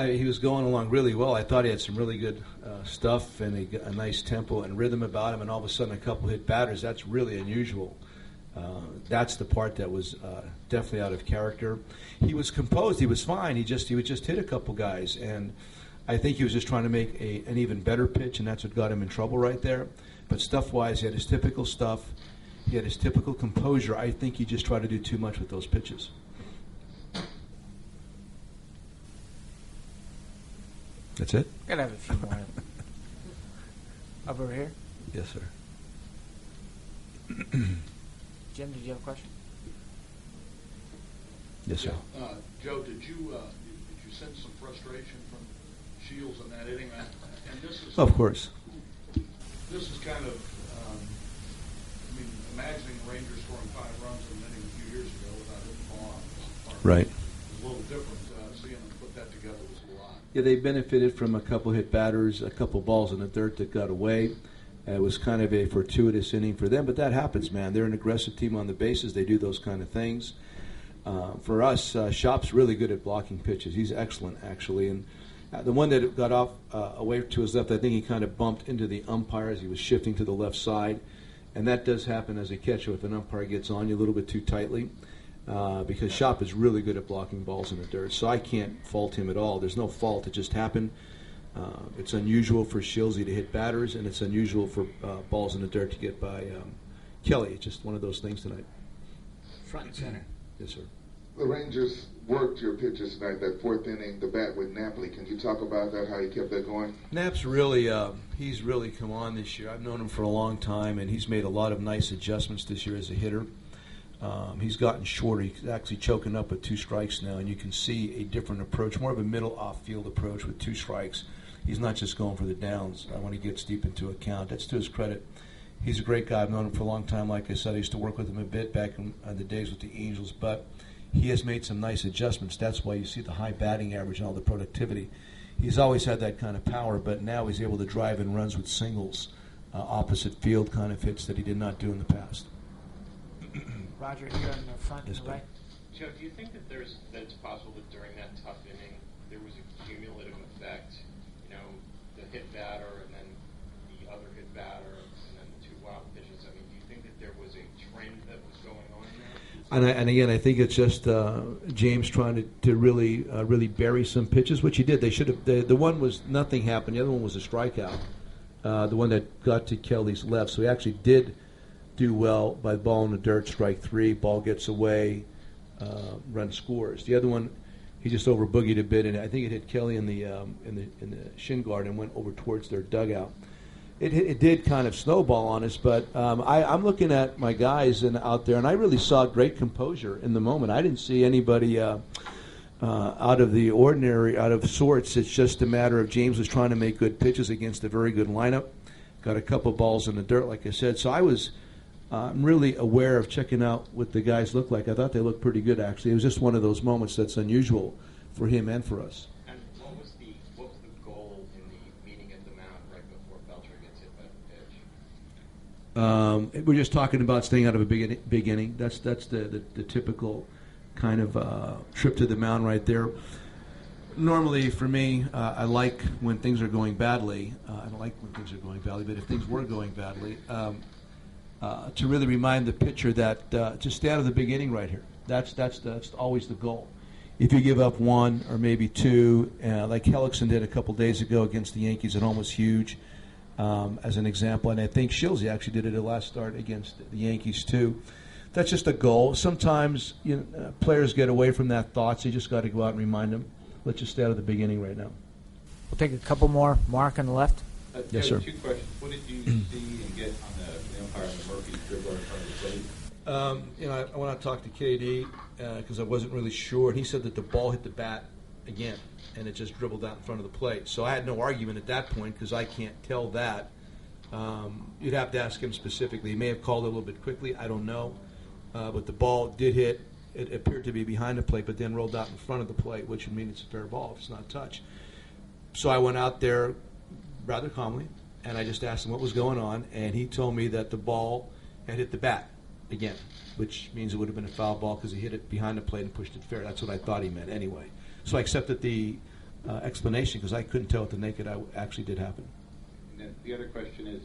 He was going along really well. I thought he had some really good stuff and a nice tempo and rhythm about him, and all of a sudden a couple hit batters. That's really unusual. That's the part that was definitely out of character. He was composed. He was fine. He would just hit a couple guys, and I think he was just trying to make an even better pitch, and that's what got him in trouble right there. But stuff-wise, he had his typical stuff. He had his typical composure. I think he just tried to do too much with those pitches. That's it? I'm going to have a few more. Over here? Yes, sir. Jim, did you have a question? Yes, sir. Yeah. Joe, did you sense some frustration from Shields in that inning? And this is, of course. This is kind of, imagining the Rangers scoring 5 runs in an inning a few years ago without hitting the ball on. Right. It was a little different. Seeing them put that together was a lot. Yeah, they benefited from a couple hit batters, a couple balls in the dirt that got away. It was kind of a fortuitous inning for them, but that happens, man. They're an aggressive team on the bases. They do those kind of things. For us, Shop's really good at blocking pitches. He's excellent, actually. And the one that got off away to his left, I think he kind of bumped into the umpire as he was shifting to the left side. And that does happen as a catcher if an umpire gets on you a little bit too tightly, because Shop is really good at blocking balls in the dirt. So I can't fault him at all. There's no fault. It just happened. It's unusual for Shilsey to hit batters, and it's unusual for balls in the dirt to get by Kelly. It's just one of those things tonight. Front and center. Yes, sir. The Rangers worked your pitchers tonight, that 4th inning, the bat with Napoli. Can you talk about that, how he kept that going? Nap's really, he's really come on this year. I've known him for a long time, and he's made a lot of nice adjustments this year as a hitter. He's gotten shorter. He's actually choking up with 2 strikes now, and you can see a different approach, more of a middle off-field approach with 2 strikes. He's not just going for the downs when he gets deep into a count. That's to his credit. He's a great guy. I've known him for a long time. Like I said, I used to work with him a bit back in the days with the Angels, but he has made some nice adjustments. That's why you see the high batting average and all the productivity. He's always had that kind of power, but now he's able to drive in runs with singles, opposite field kind of hits that he did not do in the past. Roger, here on the front and the right. Joe, do you think that it's possible that during that tough inning there was a cumulative effect? You know, the hit batter and then the other hit batter and then the 2 wild pitches. I mean, do you think that there was a trend that was going on there? And again, I think it's just James trying to really bury some pitches, which he did. They should have. The one was nothing happened. The other one was a strikeout. The one that got to Kelly's left. So he actually did do well by the ball in the dirt, strike 3, ball gets away, run scores. The other one, he just over boogied a bit, and I think it hit Kelly in the shin guard and went over towards their dugout. It did kind of snowball on us, but I'm looking at my guys out there, and I really saw great composure in the moment. I didn't see anybody out of the ordinary, out of sorts. It's just a matter of James was trying to make good pitches against a very good lineup. Got a couple balls in the dirt, like I said. So I was really aware of checking out what the guys looked like. I thought they looked pretty good, actually. It was just one of those moments that's unusual for him and for us. And what was the goal in the meeting at the mound right before Belcher gets hit by the pitch? We're just talking about staying out of a big inning. That's the typical kind of trip to the mound right there. Normally, for me, I like when things are going badly. I don't like when things are going badly, but if things were going badly, to really remind the pitcher that just stay out of the big inning right here. That's always the goal. If you give up 1 or maybe 2, like Hellickson did a couple days ago against the Yankees at home, was huge as an example. And I think Shilsey actually did it at last start against the Yankees too. That's just a goal. Sometimes players get away from that thought, so you just got to go out and remind them, let's just stay out of the big inning right now. We'll take a couple more. Mark on the left. Yes, sir. 2 questions. What did you see and get on the umpire and the Murphy dribbler in front of the plate? I want to talk to KD because I wasn't really sure. He said that the ball hit the bat again, and it just dribbled out in front of the plate. So I had no argument at that point because I can't tell that. You'd have to ask him specifically. He may have called it a little bit quickly. I don't know. But the ball did hit. It appeared to be behind the plate, but then rolled out in front of the plate, which would mean it's a fair ball if it's not touch. So I went out there rather calmly, and I just asked him what was going on, and he told me that the ball had hit the bat again, which means it would have been a foul ball because he hit it behind the plate and pushed it fair. That's what I thought he meant anyway. So I accepted the explanation because I couldn't tell with the naked eye actually did happen. And then the other question is,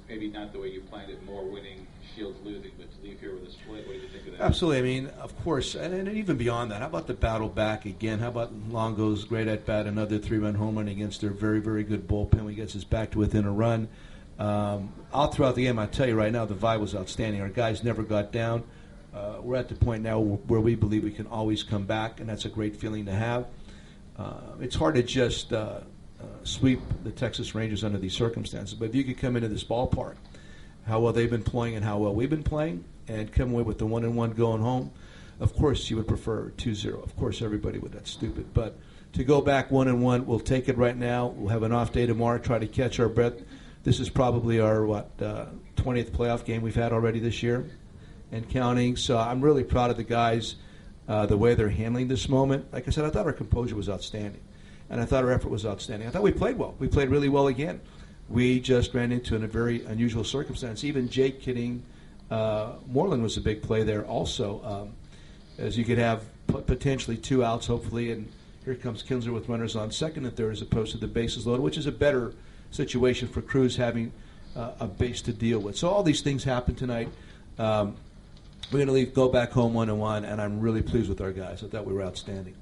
maybe not the way you planned it, more winning, Shields losing, but to leave here with a split, what do you think of that? Absolutely. I mean, of course, and even beyond that, how about the battle back again? How about Longo's great at bat, another 3-run home run against their very, very good bullpen. We gets us back to within a run. All throughout the game, I tell you right now, the vibe was outstanding. Our guys never got down. We're at the point now where we believe we can always come back, and that's a great feeling to have. It's hard to just sweep the Texas Rangers under these circumstances, but if you could come into this ballpark, how well they've been playing and how well we've been playing, and come away with the 1-1 going home, of course you would prefer 2-0. Of course everybody would. That's stupid. But to go back 1-1, we'll take it right now. We'll have an off day tomorrow, try to catch our breath. This is probably our, 20th playoff game we've had already this year and counting. So I'm really proud of the guys, the way they're handling this moment. Like I said, I thought our composure was outstanding, and I thought our effort was outstanding. I thought we played well. We played really well again. We just ran into a very unusual circumstance. Even Jake hitting Moreland was a big play there also, as you could have potentially 2 outs, hopefully, and here comes Kinsler with runners on second and third as opposed to the bases loaded, which is a better situation for Cruz having a base to deal with. So all these things happened tonight. We're going to go back home 1-1, and I'm really pleased with our guys. I thought we were outstanding.